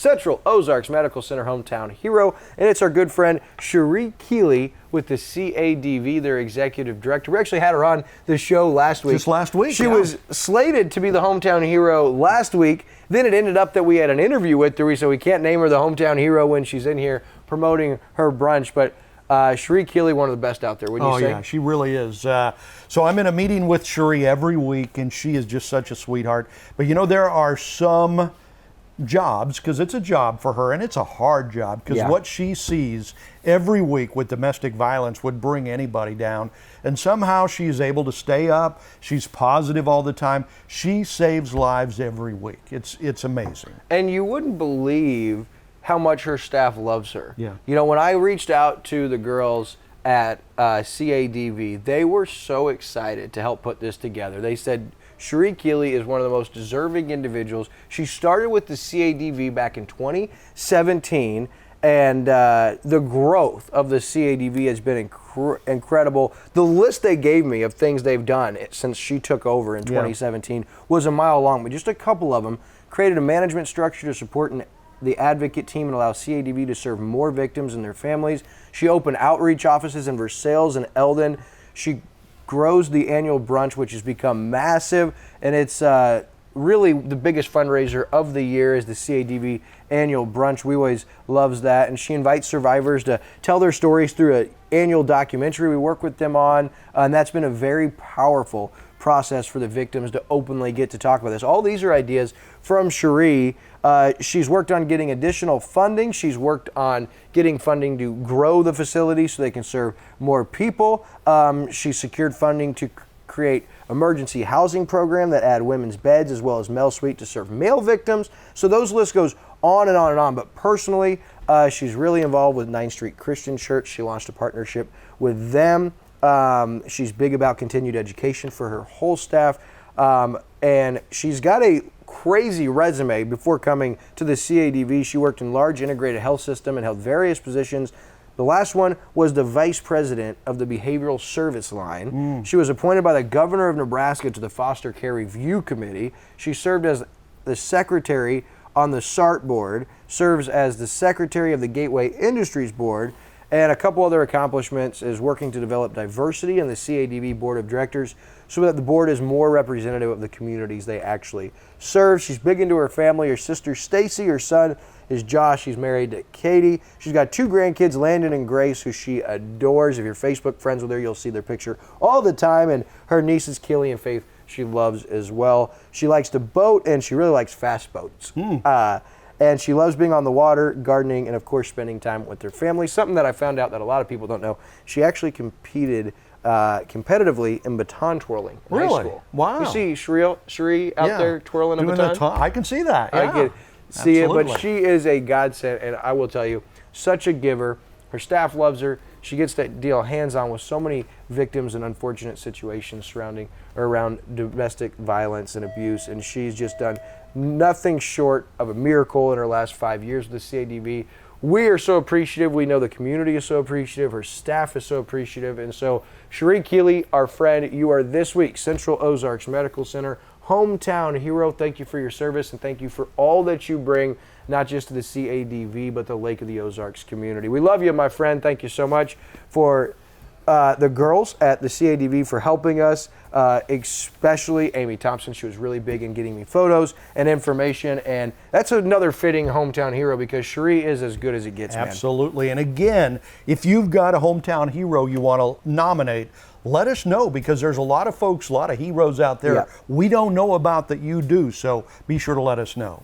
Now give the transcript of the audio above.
Central Ozarks Medical Center hometown hero, and it's our good friend Sheree Keeley with the CADV, their executive director. We actually had her on the show last week. Just last week, She was slated to be the hometown hero last week. Then it ended up that we had an interview with her, so we can't name her the hometown hero when she's in here promoting her brunch, but Sheree Keeley, one of the best out there, wouldn't you say? Oh, yeah, she really is. So I'm in a meeting with Sheree every week, and she is just such a sweetheart. But, you know, there are some jobs, because it's a job for her, and it's a hard job, because what she sees every week with domestic violence would bring anybody down. And somehow she's able to stay up. She's positive all the time. She saves lives every week. It's amazing. And you wouldn't believe how much her staff loves her. Yeah. You know, when I reached out to the girls at CADV, they were so excited to help put this together. They said Sheree Keeley is one of the most deserving individuals. She started with the CADV back in 2017, and the growth of the CADV has been incredible. The list they gave me of things they've done since she took over in 2017 was a mile long, but just a couple of them. Created a management structure to support the advocate team and allow CADV to serve more victims and their families. She opened outreach offices in Versailles and Eldon. She grows the annual brunch, which has become massive, and it's really the biggest fundraiser of the year is the CADV annual brunch. We always loves that, and she invites survivors to tell their stories through an annual documentary we work with them on, and that's been a very powerful process for the victims to openly get to talk about this. All these are ideas from Sheree. She's worked on getting additional funding. She's worked on getting funding to grow the facility so they can serve more people. She secured funding to create emergency housing program that add women's beds as well as male suite to serve male victims. So those list goes on and on and on. But personally, she's really involved with 9th Street Christian Church. She launched a partnership with them. She's big about continued education for her whole staff. And she's got a crazy resume. Before coming to the CADV, she worked in large integrated health system and held various positions. The last one was the vice president of the behavioral service line. She was appointed by the governor of Nebraska to the foster care review committee. She served as the secretary on the SART board, serves as the secretary of the Gateway Industries board, and a couple other accomplishments is working to develop diversity in the CADV board of directors so that the board is more representative of the communities they actually serve. She's big into her family. Her sister Stacy, her son is Josh. She's married to Katie. She's got 2 grandkids, Landon and Grace, who she adores. If you're Facebook friends with her, you'll see their picture all the time. And her nieces Keeley and Faith, she loves as well. She likes to boat, and she really likes fast boats. And she loves being on the water, gardening, and of course spending time with her family. Something that I found out that a lot of people don't know. She actually competed competitively in baton twirling in high school. Wow. You see Sheree out there twirling a baton? I can see that. I can see it, but she is a godsend, and I will tell you, such a giver. Her staff loves her. She gets to deal hands-on with so many victims and unfortunate situations surrounding or around domestic violence and abuse, and she's just done nothing short of a miracle in her last 5 years with the CADV. We are so appreciative. We know the community is so appreciative. Her staff is so appreciative. And so, Sheree Keeley, our friend, you are this week Central Ozarks Medical Center hometown hero. Thank you for your service, and thank you for all that you bring, not just to the CADV, but the Lake of the Ozarks community. We love you, my friend. Thank you so much for the girls at the CADV for helping us, especially Amy Thompson. She was really big in getting me photos and information, and that's another fitting hometown hero because Sheree is as good as it gets, man. Absolutely. And again, if you've got a hometown hero you want to nominate, let us know, because there's a lot of folks, a lot of heroes out there we don't know about that you do, so be sure to let us know.